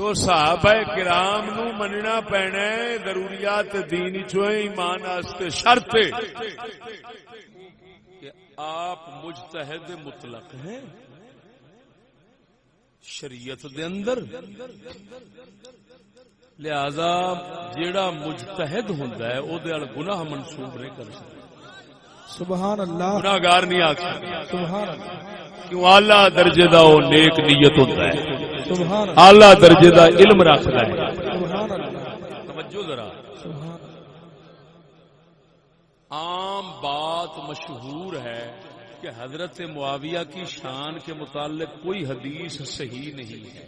تو صحابہ کرام نو مننا پینا ہے ضروریات دین چوں ایمان واسطے شرط ہے کہ آپ مجتہد مطلق ہیں شریعت دے اندر، لہذا جیڑا مجتہد ہوندا ہے او دے ال گناہ منسوب نہیں کر سکتا. سبحان اللہ. گناہگار نہیں آ سکتا. سبحان اللہ. کیوں اعلیٰ درجے دا او نیک نیت ہوندا ہے، سبحان اللہ. اعلیٰ درجے دا علم رکھدا ہے. سبحان اللہ. توجہ ذرا. سبحان. عام بات مشہور ہے کہ حضرت معاویہ کی شان کے متعلق کوئی حدیث صحیح نہیں ہے.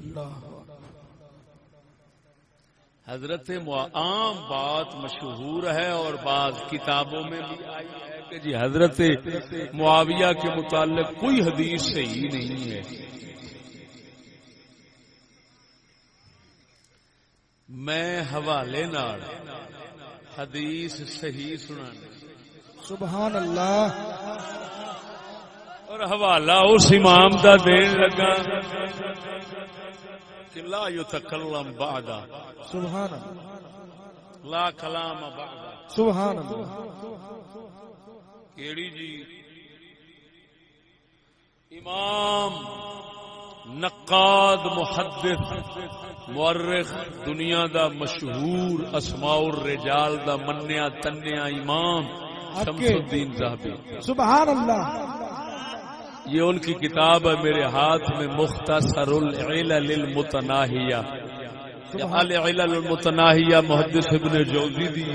اللہ. حضرت عام بات مشہور ہے اور بعض کتابوں میں بھی آئی ہے کہ جی حضرت معاویہ کے متعلق کوئی حدیث صحیح نہیں ہے. میں حوالے نال حدیث صحیح سنانا. سبحان اللہ. اور حوالہ اس امام دا دین لگا کہ لا یتکلم بعد. سبحان اللہ. لا کلام بعد. سبحان اللہ. کیڑی جی امام نقاد محدث مورخ دنیا دا مشہور اسماء الرجال دا منیا تنیا امام شمس الدین ذہبی. سبحان اللہ. یہ ان کی کتاب ہے میرے ہاتھ میں، مختصر العلل المتناہیہ. العلل المتناہیہ محدث ابن جوزی دی.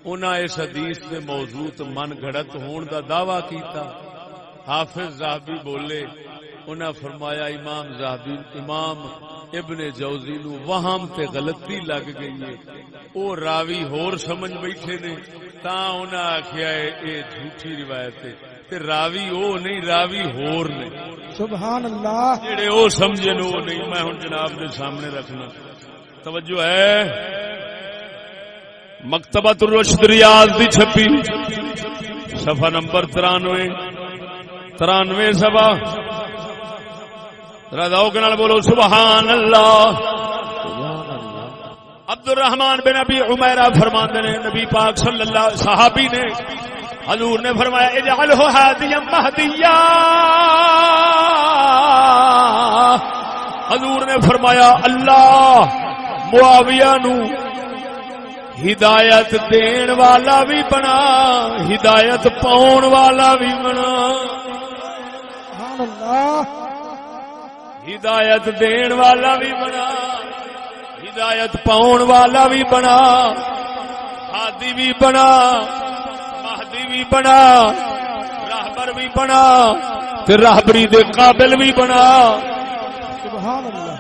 انہاں اس حدیث دے موضوع من گھڑت ہون دا دعویٰ کیتا. حافظ ذہبی بولے، انہاں فرمایا امام ابن جوزی نو وہم تے غلطی لگ گئی ہے، او راوی ہور سمجھ بیٹھے نے، تاں انہاں آکھیا ہے اے جھوٹی روایت ہے تے راوی او نہیں، راوی ہور نے. سبحان اللہ. جڑے او سمجھے نو نہیں. میں ہن جناب دے سامنے رکھنا. توجہ ہے. مکتبۃ الرشد ریاض دی چھپی صفحہ نمبر 93 صفحہ. ذوق نال بولو سبحان اللہ. عبد الرحمن بن ابی عمیرہ فرماندے نے نبی پاک صلی اللہ صحابی نے حضور نے فرمایا اجعلہ ہادیا مہدیا. حضور نے فرمایا اللہ معاویہ نو ہدایت دین والا بھی بنا، ہدایت پاؤن والا بھی بنا. سبحان اللہ. ہدایت دین والا بھی بنا، ہدایت پاؤن والا بھی بنا، ہادی بھی بنا، مہدی بھی بنا، راہبر بھی بنا تے راہبری دے قابل بھی بنا. سبحان اللہ.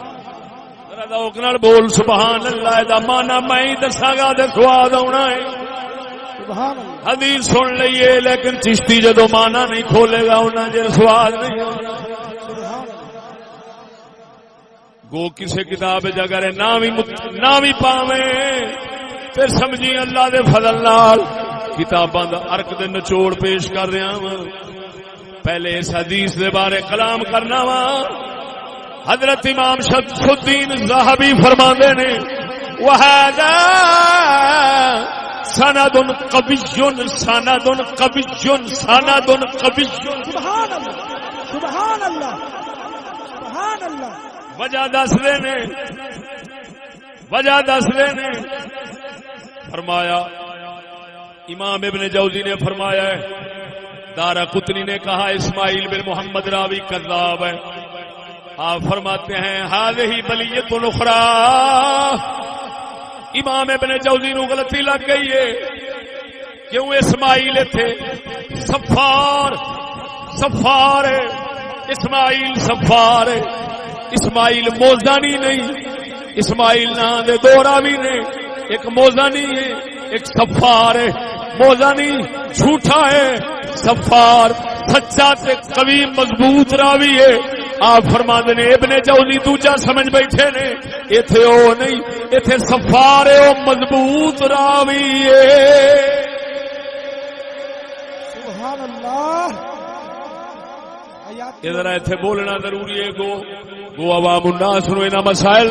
ذوق نال بول سبحان اللہ. دا مانا میں ہی دساں گا تے سواد آنا ہے. سبحان اللہ. حدیث سن لئیے لیکن چشتی جدو مانا نہیں کھولے گا انہاں جے سواد نہیں آنا. گو کسے کتاب اگر نہ بھی پاویں پھر سمجھی اللہ دے فضل نال کتاباں دا ارک دے نچوڑ پیش کر رہا ہوں. پہلے اس حدیث دے بارے کلام کرنا وا. حضرت امام شمس الدین ذہبی فرماندے نے وہذا سند قوی سند قوی سند قوی. سبحان اللہ. سبحان اللہ. سبحان اللہ. وجہ دس دے نے فرمایا امام ابن جوزی نے فرمایا ہے. دارا قطنی نے کہا اسماعیل بن محمد راوی کذاب ہے. آپ فرماتے ہیں ہذہ بلیۃ اخری. امام ابن جوزی نو غلطی لگ گئی ہے. کیوں؟ اسماعیل تھے صفار ہے. اسماعیل صفار ہے. اسماعیل موزانی نہیں. اسماعیل نام دے دو راوی نے، ایک موزانی ہے ایک صفار ہے. موزانی جھوٹا ہے، صفار سچا تے قوی مضبوط راوی ہے. آپ فرماندے نے ابن جوزی دوجا سمجھ بیٹھے نے ایتھے او نہیں، ایتھے صفار ہے او مضبوط راوی ہے. سبحان اللہ. آیات ادھر ایتھے بولنا ضروری ہے گو عوام الناس نو انہاں مسائل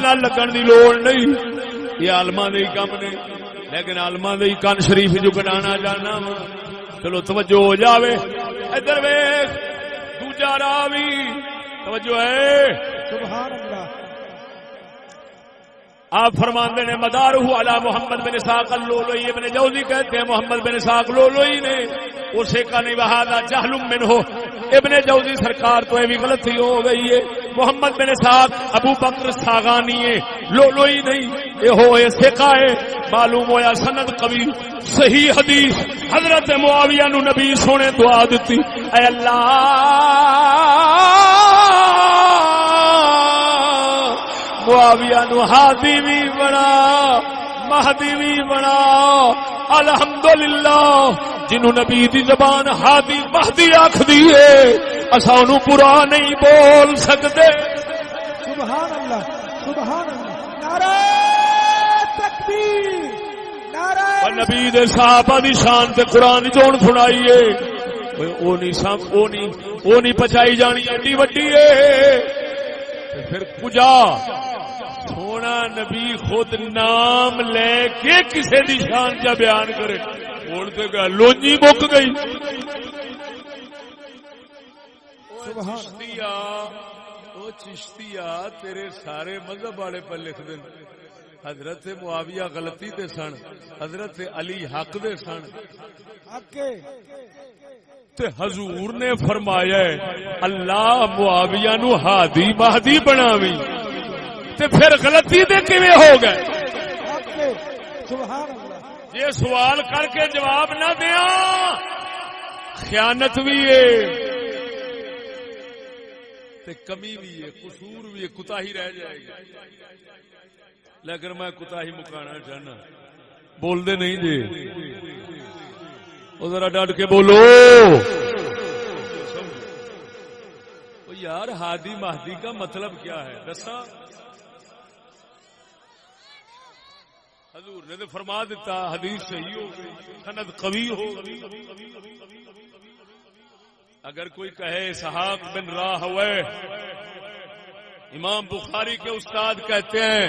نال لگن دی لوڑ نہیں. یہ عالماں دے کم نے لیکن عالماں دے کان شریف جو کڈانا جانا. چلو توجہ ہو جاوے. ادھر ویکھ دوجا راوی توجہ ہے. سبحان اللہ. آپ فرماندے نے مدارہ علی محمد بن اسحاق اللؤلؤی. ابن جوزی کہتے ہیں محمد بن اسحاق اللؤلؤی نے اسے کا نہیں وہذا جہل منہ. ابن جوزی سرکار تو یہ بھی غلطی ہو گئی ہے. محمد بن اسحاق ابو بکر ساغانی ہے, لؤلؤی نہیں. یہ ہو ثقہ ہے. معلوم ہویا سند قوی صحیح حدیث. حضرت معاویہ نو نبی سونے دعا دیتی, اے اللہ معاویہ نو ہادی بھی بنا مہدی بھی بنا. الحمدللہ جنہوں نبی دی زبان ہادی مہدی آکھ دیے اساں انہوں برا نہیں بول سکتے. سبحان اللہ. سبحان اللہ. نعرہ تکبیر. نعرہ اور نبی دے صحابہ دی شان تے قرآن جون سنائیے. او نہیں پچائی جانی ایڈی وڈی ہے. پھر کجا سونا نبی خود نام لے کے کسے دی شان جا بیان کرے. بولتے گا لونجی مک گئی. چشتیا تیرے سارے مذہب والے پر لکھ دیں حضرت معاویہ غلطی دے سن, حضرت علی حق دے سن. تے حضور نے فرمایا اللہ معاویہ نو ہادی مہدی بناوی, تے پھر غلطی دے کیویں ہو گئے. سبحان اللہ. یہ سوال کر کے جواب نہ دیا خیانت بھی ہے تے کمی بھی ہے, قصور بھی ہے, کوتاہی رہ جائے گی. لیکن میں کوتاہی مکانا چاہنا. بول دے نہیں جی, ذرا ڈٹ کے بولو. یار ہادی مہدی کا مطلب کیا ہے دسا. حضور نے تو فرما دیتا حدیث صحیح ہو گئی سند قوی ہو. اگر کوئی کہے اسحاق بن راہویہ, امام بخاری کے استاد کہتے ہیں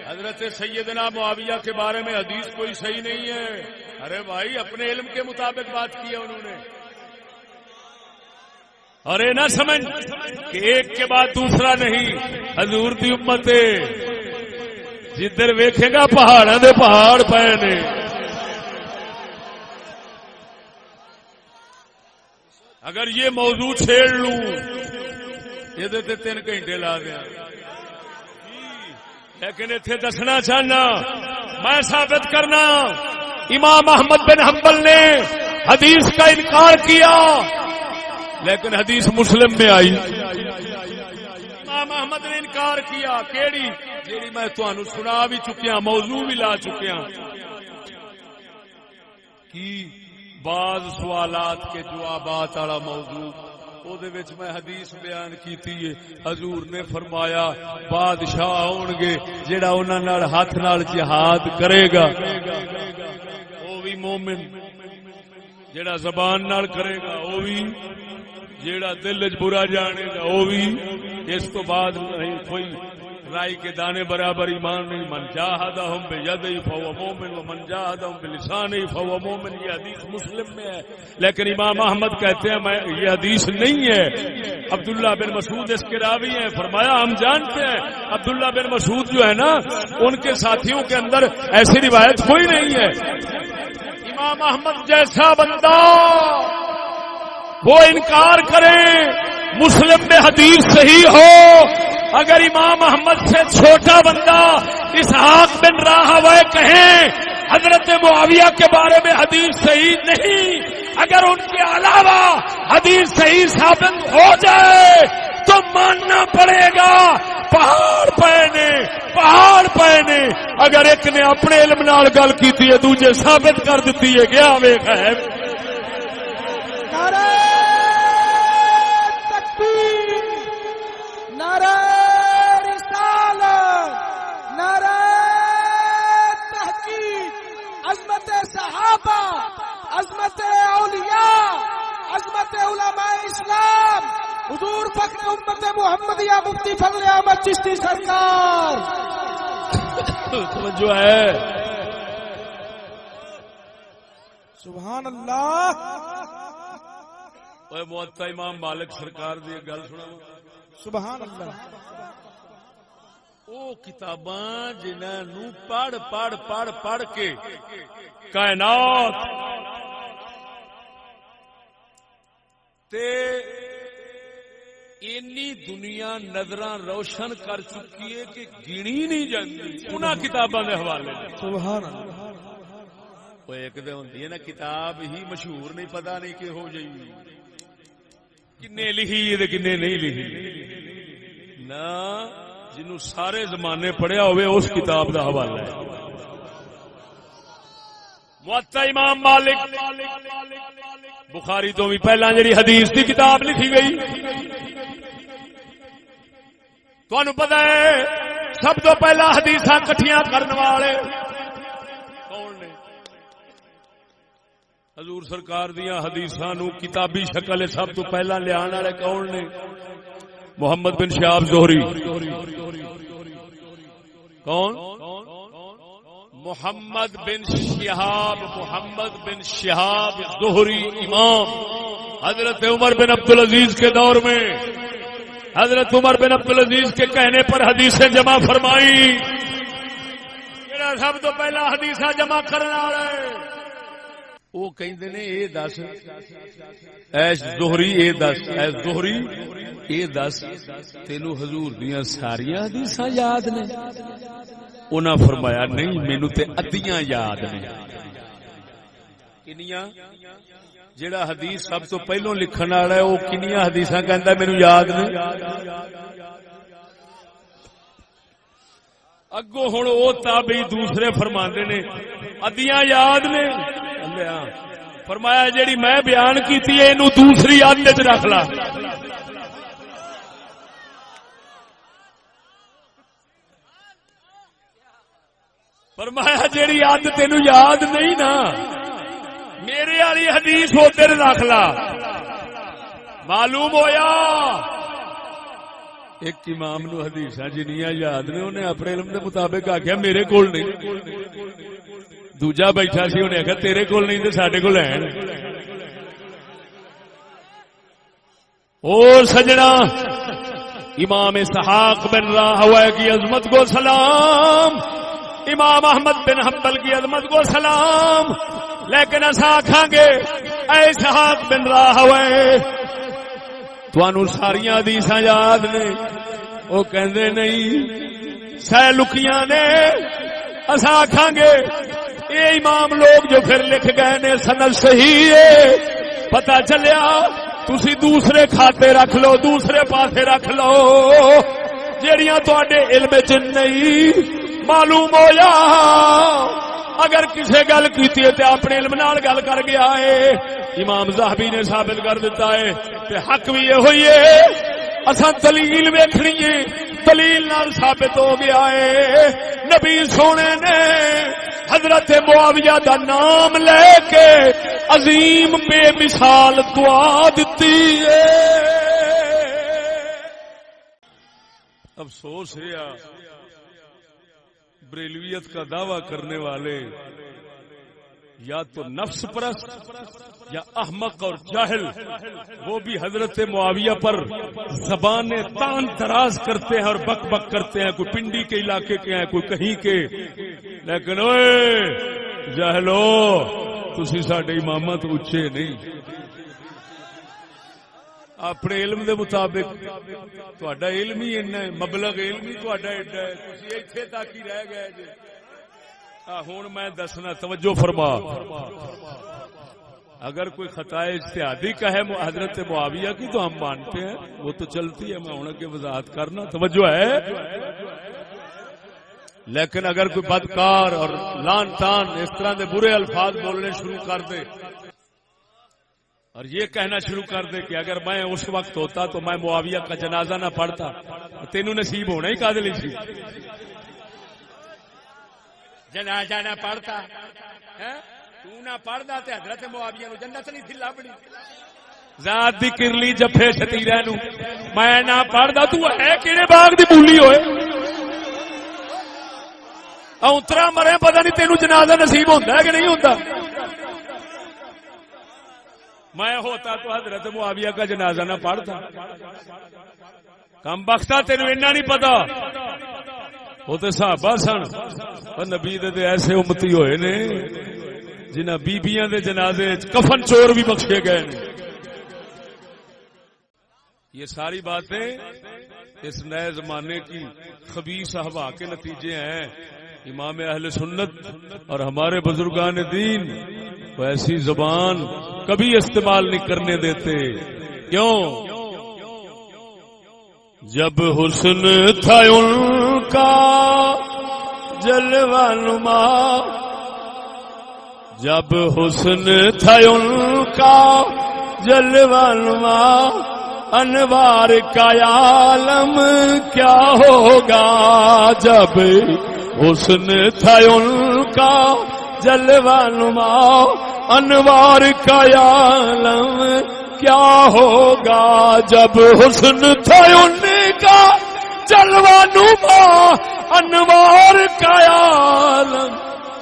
حضرت سیدنا معاویہ کے بارے میں حدیث کوئی صحیح نہیں ہے. ارے بھائی اپنے علم کے مطابق بات کیا انہوں نے. ارے نہ سمجھ کہ ایک کے بعد دوسرا نہیں. حضور دی امت جدھر ویکھے گا پہاڑاں دے پہاڑ پے نے. اگر یہ موضوع چھیڑ لوں یہ 3 گھنٹے لا دیا, لیکن اتنے دسنا چاہنا میں ثابت کرنا امام احمد بن حنبل نے حدیث کا انکار کیا لیکن حدیث مسلم میں آئی. امام احمد نے انکار کیا کیڑی جیڑی میں تانوں سنا بھی چکیا, موضوع بھی لا چکیا. کی بعض سوالات کے جوابات والا موضوع او دے وچ میں حدیث بیان کیتی ہے. حضور نے فرمایا بادشاہ ہون گے جیڑا انہاں نال ہاتھ نال جہاد کرے گا او بھی مومن, جیڑا زبان نال کرے گا او بھی, جیڑا دل وچ برا جانے گا او بھی. اس تو بعد نہیں کوئی رائی کے دانے برابر ایمان نہیں. من جاہدہم بیدہی فہو مومن ومن جاہدہم بلسانہی فہو مومن. یہ حدیث مسلم میں ہے لیکن امام احمد کہتے ہیں میں یہ حدیث نہیں ہے. عبداللہ بن مسعود اس کے راوی ہیں. فرمایا ہم جانتے ہیں عبداللہ بن مسعود جو ہے نا ان کے ساتھیوں کے اندر ایسی روایت کوئی نہیں ہے. امام احمد جیسا بندہ وہ انکار کرے مسلم میں حدیث صحیح ہو. اگر امام احمد سے چھوٹا بندہ اسحاق بن راہویہ کہیں حضرت معاویہ کے بارے میں حدیث صحیح نہیں, اگر ان کے علاوہ حدیث صحیح ثابت ہو جائے تو ماننا پڑے گا پہاڑ پہنے. اگر ایک نے اپنے علم نال گل کیتی ہے دوجے ثابت کر دیتی ہے گیا ویکھ ہے. نعرہ تکبیر. نعرہ عظمت صحابہ حضور فخر امت محمدیہ مفتی فضل احمد چشتی سرکار توجہ ہے سبحان اللہ اے موطا امام مالک سرکار دی گل سنا سبحان اللہ او کتاباں جنہاں نو پڑھ کے کائنات تے اینی دنیا نظراں روشن کر چکی ہے کہ گنی نہیں جاندی انہاں کتاباں دے حوالے سبحان اللہ وہ ایک دے ہوندی ہے نا کتاب ہی مشہور نہیں پتہ نہیں کہ ہو جائے کنے لکھی تے کنے نہیں لکھی نا جنوں سارے زمانے پڑھیا ہوئے اس کتاب دا حوالہ ہے موطا امام مالک بخاری تو بھی پہلا جڑی حدیث دی کتاب لکھی گئی تانوں پتہ ہے سب تو پہلا حدیثاں کٹھیاں کرنے والے کون نے حضور سرکار دیاں حدیثاں نو کتابی شکل سب تو پہلا لیان والے کون نے محمد بن شہاب زہری کون محمد بن شہاب زہری امام حضرت عمر بن عبدالعزیز کے دور میں حضرت عمر بن عبدالعزیز کے کہنے پر حدیثیں جمع فرمائی میرا سب تو پہلا حدیثہ جمع کرنا ہے وہ کہندے نے اے دس اے زہری اے دس اے زہری اے دس تینو حضور دیاں ساریاں حدیثاں یاد نے انہاں فرمایا نہیں مینوں تے ادیاں یاد نے کنیاں جڑا حدیث سب تو پہلو لکھن والا ہے وہ کنیاں حدیثاں کہندا مینوں یاد نے اگوں ہن او تابعی دوسرے فرماندے نے ادیاں یاد نے فرمایا جیڑی میں بیان کیتی ہے اینو دوسری عد وچ رکھ لا فرمایا جیڑی عد تینو یاد نہیں نا میرے والی حدیث ادھر رکھ لا معلوم ہویا ایک امام نو حدیثاں جنیاں یاد نے انہیں اپنے علم دے مطابق آخیا میرے کول نہیں دوجا بیٹھا سی انہیں آخیا تیرے کول نہیں تے ساڈے کول ہیں او سجنا امام اسحاق بن راہویہ کی عظمت کو سلام امام احمد بن حنبل کی عظمت کو سلام لیکن اسا آکھاں گے اے اسحاق بن راہویہ تانوں ساریاں حدیثاں یاد نے او کہندے نہیں سہ لکیاں نے اسا آکھاں گے اے امام لوگ جو پھر لکھ گئے نے سند صحیح ہے پتہ چلیا تسی دوسرے کھاتے رکھ لو دوسرے پاسے رکھ لو جیڑیاں تواڈے علم وچ نہیں معلوم ہویا اگر کسے گل کیتی ہے تے اپنے علم نال گل کر گیا ہے امام ذہبی نے ثابت کر دیتا ہے تے حق بھی یہ ہوئی ہے اساں دلیل ویکھنی ہے دلیل نال ثابت ہو گیا ہے نبی سونے نے حضرت معاویہ دا نام لے کے عظیم بے مثال دعا دیتی ہے افسوس ہے بریلویت کا دعویٰ کرنے والے یا تو نفس پرست یا احمق اور جاہل وہ بھی حضرت معاویہ پر زبان تان دراز کرتے ہیں اور بک بک کرتے ہیں کوئی پنڈی کے علاقے کے ہیں کوئی کہیں کے لیکن اوے جاہلو تسی ساڈے اماماں تو اچھے نہیں اپنے علم دے مطابق تہاڈا علم ہی اینا ہے مبلغ علم ہی تہاڈا ایڈا ہے تسی ایتھے تک ہی رہ گئے جے ہن میں دسنا توجہ فرما اگر کوئی خطا اجتہادی کا ہے حضرت معاویہ کی تو ہم مانتے ہیں وہ تو چلتی ہے میں انہوں کی وضاحت کرنا توجہ ہے لیکن اگر کوئی بدکار اور لان تان اس طرح دے برے الفاظ بولنے شروع کر دے اور یہ کہنا شروع کر دے کہ اگر میں اس وقت ہوتا تو میں معاویہ کا جنازہ نہ پڑھتا تینوں نصیب ہونا ہی قادل سی جنازہ نہ پڑھتا تو نہ پڑھتا تے حضرت معاویہ نو جنت نہیں تھی لبنی ذات دی کرلی جفے شتیرے نو میں نہ پڑھدا تو ہے کیڑے باغ دی مولی ہوئے اونترا مرے پتہ نہیں تینوں جنازہ نصیب ہوندا ہے کہ نہیں ہوندا میں ہوتا تو حضرت معاویہ کا جنازہ نہ پڑھتا کم بختہ تینوں اتنا نہیں پتا وہ تو صحابہ سن اور نبی دے ایسے امتی ہوئے نے جنہاں بیبیاں دے جنازے کفن چور بھی بخشے گئے نے یہ ساری باتیں اس نئے زمانے کی خبیث ہوا کے نتیجے ہیں امام اہل سنت اور ہمارے بزرگان دین وہ ایسی زبان کبھی استعمال نہیں کرنے دیتے کیوں جب حسن تھا ان کا جلوہ نما جب حسن تھا ان کا جلوہ نما انوار کا عالم کیا ہوگا جب حسن تھا ان کا جلوہ نما انوار کا عالم کیا ہوگا جب حسن تھا ان کا جلوہ نما انوار کا عالم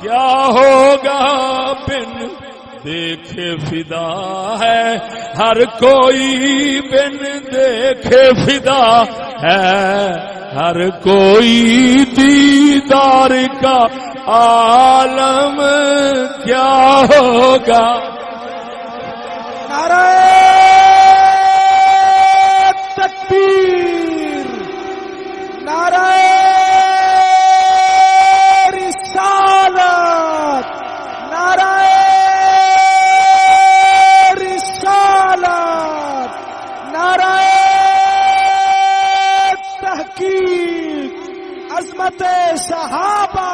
کیا ہوگا بن دیکھے فدا ہے ہر کوئی بن دیکھے فدا ہے ہر کوئی دیدار کا عالم کیا ہوگا نعرہ تکبیر نعرہ رسالت نعرہ رسالت نعرہ تحقیق عظمت صحابہ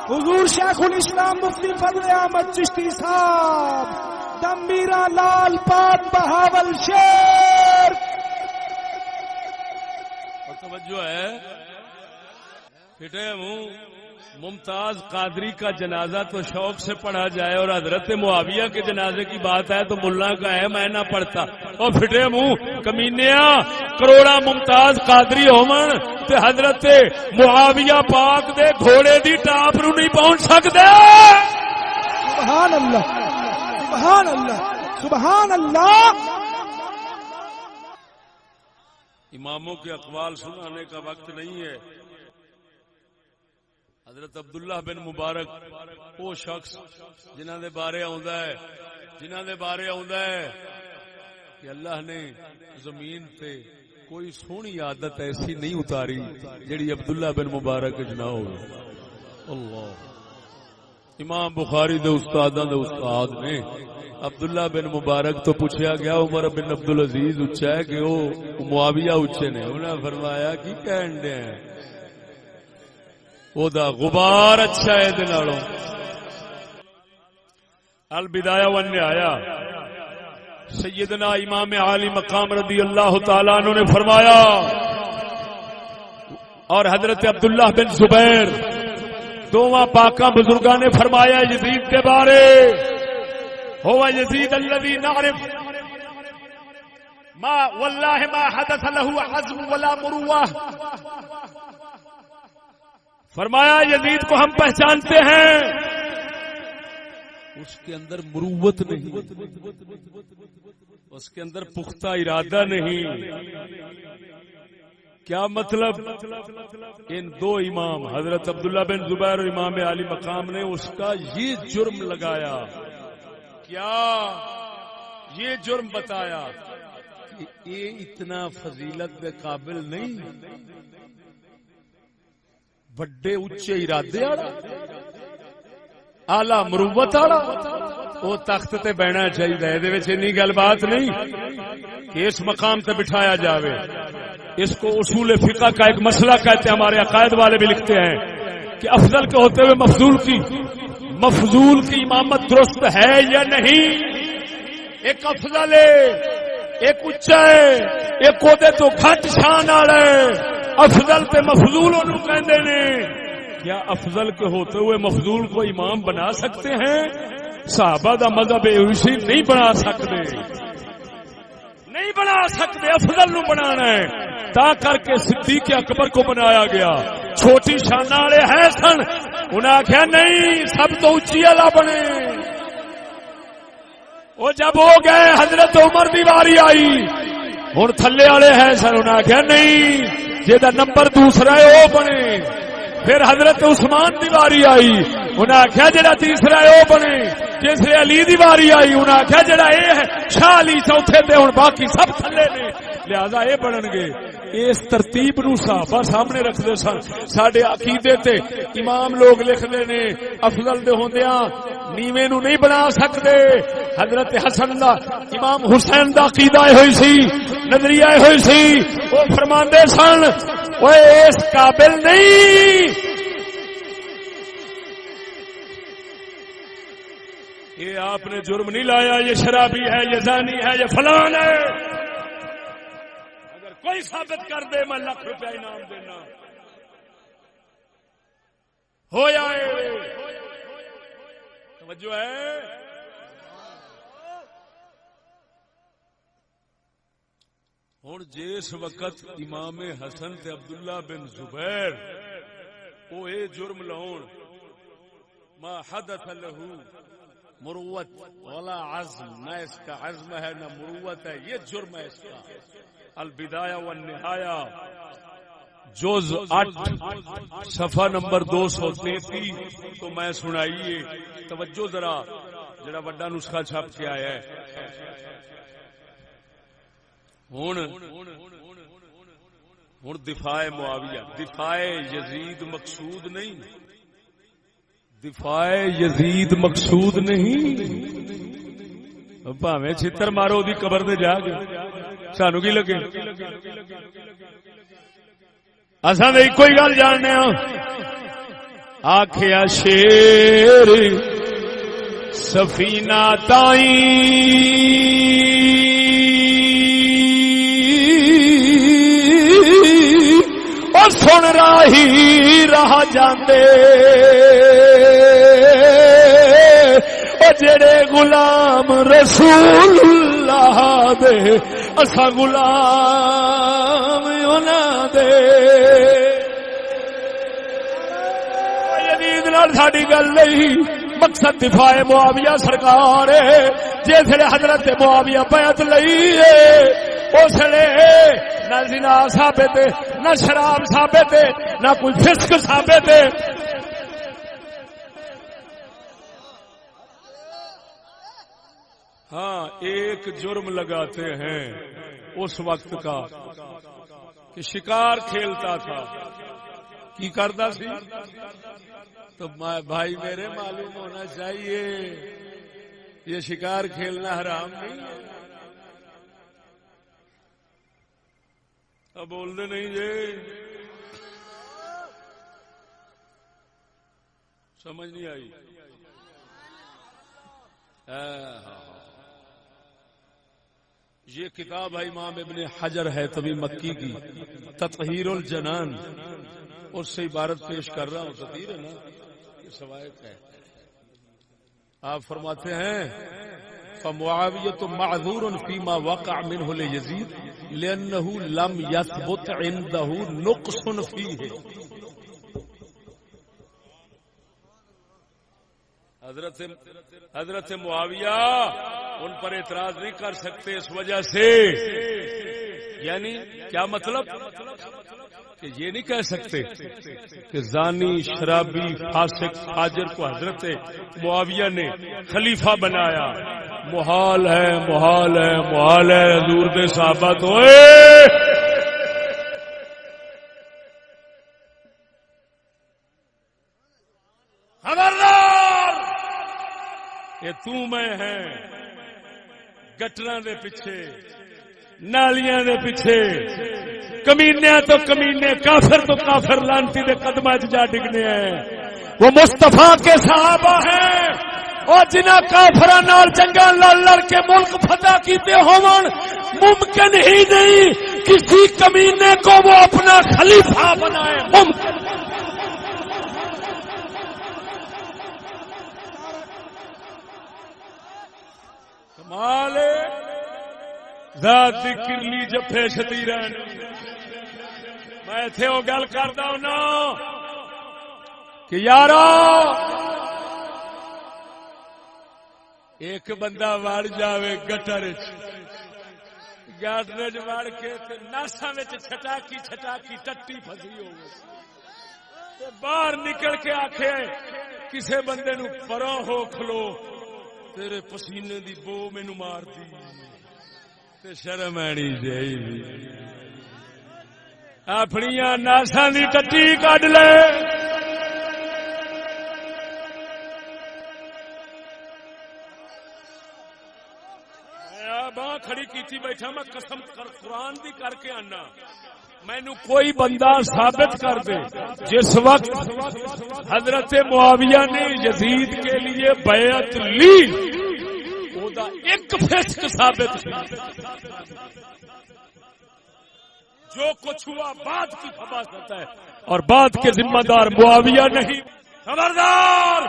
حضور شیخ الاسلام مفتی فضل احمد چشتی صاحب دم میرا لال پاک بہاول شیر توجہ ہے بیٹے منہ ممتاز قادری کا جنازہ تو شوق سے پڑھا جائے اور حضرت معاویہ کے جنازے کی بات ہے تو ملا کا ہے میں نہ پڑھتا اور پھٹے منہ کمینیا کروڑا ممتاز قادری ہومن تے حضرت معاویہ پاک دے گھوڑے دی ٹاپ نو نہیں پہنچ سکدے سبحان اللہ سبحان اللہ سبحان اللہ اماموں کے اقوال سنانے کا وقت نہیں ہے حضرت عبداللہ بن مبارک وہ شخص جنہاں دے بارے آوندا ہے کہ اللہ نے زمین تے کوئی سونی عادت ایسی نہیں اتاری جڑی عبداللہ بن مبارک نہ ہو اللہ امام بخاری دے استاداں دے استاد نے عبداللہ بن مبارک تو پوچھا گیا عمر بن عبدالعزیز اچھا ہے کہ وہ معاویہ اچھے نے انہوں نے فرمایا کی کہن دے ہیں او دا غبار اچھا ہے دے نالوں البدایہ والنہایہ سیدنا امام عالی مقام رضی اللہ تعالیٰ عنہ نے فرمایا اور حضرت عبداللہ بن زبیر دوواں پاکاں بزرگاں نے فرمایا یزید کے بارے ہوا یزید الذی نعرف ما واللہ ما حدث له عزم ولا مروہ فرمایا یزید کو ہم پہچانتے ہیں اس کے اندر مروت نہیں اس کے اندر پختہ ارادہ نہیں کیا مطلب ان دو امام حضرت عبداللہ بن زبیر اور امام علی مقام نے اس کا یہ جرم لگایا کیا یہ جرم بتایا کہ یہ اتنا فضیلت کے قابل نہیں بڑے اچے ارادے والا اعلی مروت والا وہ تخت تے بہنا چاہیے دے وچ اتنی گل بات نہیں کہ اس مقام تے بٹھایا جاوے اس کو اصول فقہ کا ایک مسئلہ کہتے ہیں ہمارے عقائد والے بھی لکھتے ہیں کہ افضل کے ہوتے ہوئے مفضول کی امامت درست ہے یا نہیں ایک افضل ہے ایک اچا ہے ایک عہدے تو گھٹ شان والا ہے افضل تے مفضول انہوں کہندے نے کیا افضل کے ہوتے ہوئے مفضول کو امام بنا سکتے ہیں صحابہ دا مذہب اسی نہیں بنا سکتے نہیں بنا سکتے، افضل نو بنانا ہے، تا کر کے صدیق اکبر کو بنایا گیا. چھوٹی شان والے ہیں سن، انہیں آخیا نہیں سب تو اچھی والا بنے. وہ جب ہو گئے حضرت عمر دی واری آئی، ہوں تھلے والے ہیں سن، انہیں آخیا نہیں جہاں نمبر دوسرا ہے وہ بنے. پھر حضرت عثمان دی واری آئی، انہیں آخیا جہاں تیسرا ہے وہ بنے. جسے علی دی واری آئی، انہیں آخیا جہاں یہ ہے شاہ علی چوتھے تے، ہوں باقی سب تھلے نے، لہذا یہ بنن گے. اس ترتیب نو صحابہ سامنے رکھتے سن. ساڈے عقیدے تے امام لوگ لکھتے نے افضل دے ہوندیاں نیویں نو نہیں بنا سکتے. حضرت حسن دا امام حسین دا عقیدہ ہوئی سی، نظریہ ہوئی سی. وہ فرماندے سن وہ اس قابل نہیں، یہ آپ نے جرم نہیں لایا، یہ شرابی ہے، یہ زانی ہے، یہ فلان ہے. اگر کوئی ثابت کر دے میں ₹1,00,000 انعام دینا. ہو جائے توجہ ہے. ہوں جس وقت امام حسن تے عبداللہ بن زبیر وہ اے جرم لاؤن، ما حدث له مروت ولا عزم، نہ اس کا عزم ہے نہ مروت ہے، یہ جرم ہے اس کا. البدایہ والنہایہ جز 8 صفحہ نمبر 233 تو میں سنائیے توجہ ذرا، جڑا وڈا نسخہ چھپ کے آیا ہے. ہوں دفاع معاویہ، دفاع یزید مقصود نہیں، دفاع یزید مقصود نہیں. بھاویں چھتر مارو دی قبر تے جا کے سانو کی لگے. اساں تے کوئی گل جاننے ہاں. آکھیا شیر سفینہ تائیں سن راہی رہ جاندے، او جڑے غلام رسول اللہ دے اسا غلام انہاں دے. یزید نال ساڈی گل نہیں، مقصد دفاع معاویہ سرکار ہے. جسے حضرت معاویہ بیعت لئی اس لیے نہ زنا ثابت ہے، نہ شراب ثابت ہے، نہ کوئی فسق ثابت ہے. ہاں ایک جرم لگاتے ہیں اس وقت کا کہ شکار کھیلتا تھا. کی کرتا سی؟ تو بھائی میرے معلوم ہونا چاہیے یہ شکار کھیلنا حرام نہیں ہے. اب بولتے نہیں جی، سمجھ نہیں آئی. یہ کتاب ہے امام ابن حجر ہے تبھی مکی کی، تطہیر الجنان، اس سے عبارت پیش کر رہا ہوں. تطہیر ہے نا، یہ سوائق ہے. آپ فرماتے ہیں فمعاویہ معذور فيما وقع منه ليزيد لأنه لم يثبت عنده نقص فيه. حضرت معاویہ ان پر اعتراض نہیں کر سکتے اس وجہ سے، یعنی کیا مطلب کہ یہ نہیں کہہ سکتے کہ زانی شرابی فاسق فاجر کو حضرت معاویہ نے خلیفہ بنایا. محال ہے، محال ہے، محال ہے. حضور دے صحابہ تو خبردار یہ تو میں ہیں گٹراں دے پیچھے، نالیاں دے پیچھے، کمینیاں تو کمینے، کافر تو کافر لانتی دے قدماں وچ جا ڈگنے ہیں. وہ مصطفیٰ کے صحابہ ہیں اور جنہاں کافراں نال جنگاں لڑ لڑ کے ملک فتح کیتے ہون. ممکن ہی نہیں کسی کمینے کو وہ اپنا خلیفہ بنائے. ممکن کمال ذات دی کرلی جفے چھتی رہنی میں ایتھے او گل کردا ہوں کہ یارو ایک بندہ وڑ جاوے گٹر گٹر وڑ کے ناساں وچ چھٹاکی چھٹاکی ٹٹی پھسی ہوے باہر نکل کے آکھے کسے بندے نو پروں ہو کھلو تیرے پسینے دی بو مینوں مار دی تے شرم آنی چاہیے اپنی ناساں دی ٹٹی کڈ لے باں کھڑی کیتی بیٹھا میں قسم قرآن دی کر کے آنا مینو کوئی بندہ ثابت کر دے جس وقت حضرت معاویہ نے یزید کے لیے بیعت لی او دا ایک فسق ثابت جو کچھ ہوا بعد کی خباثت ہے اور بعد کے ذمہ دار معاویہ نہیں خبردار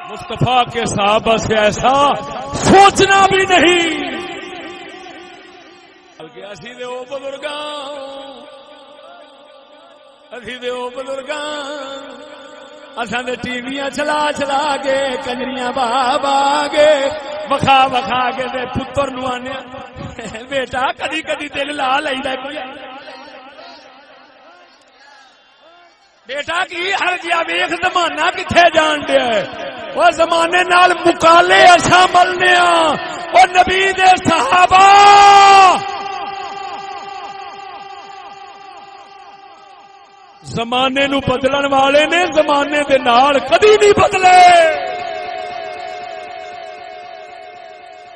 مصطفیٰ کے صحابہ سے ایسا سوچنا بھی نہیں اسی دے او بزرگاں اساں دے ٹی ویاں چلا چلا کے کنجریاں بابا گے وکھا وکھا کے تے پتر نو آنے بیٹا کدی کدی دل لا لیندا کوئی بیٹا کی ہر جیا ویکھ زمانہ کتھے جان دیا ہے وہ زمانے نال مکالے اساں ملنے ہاں او نبی دے صحابہ زمانے نو بدلن والے نے زمانے دے نال کدی نہیں بدلے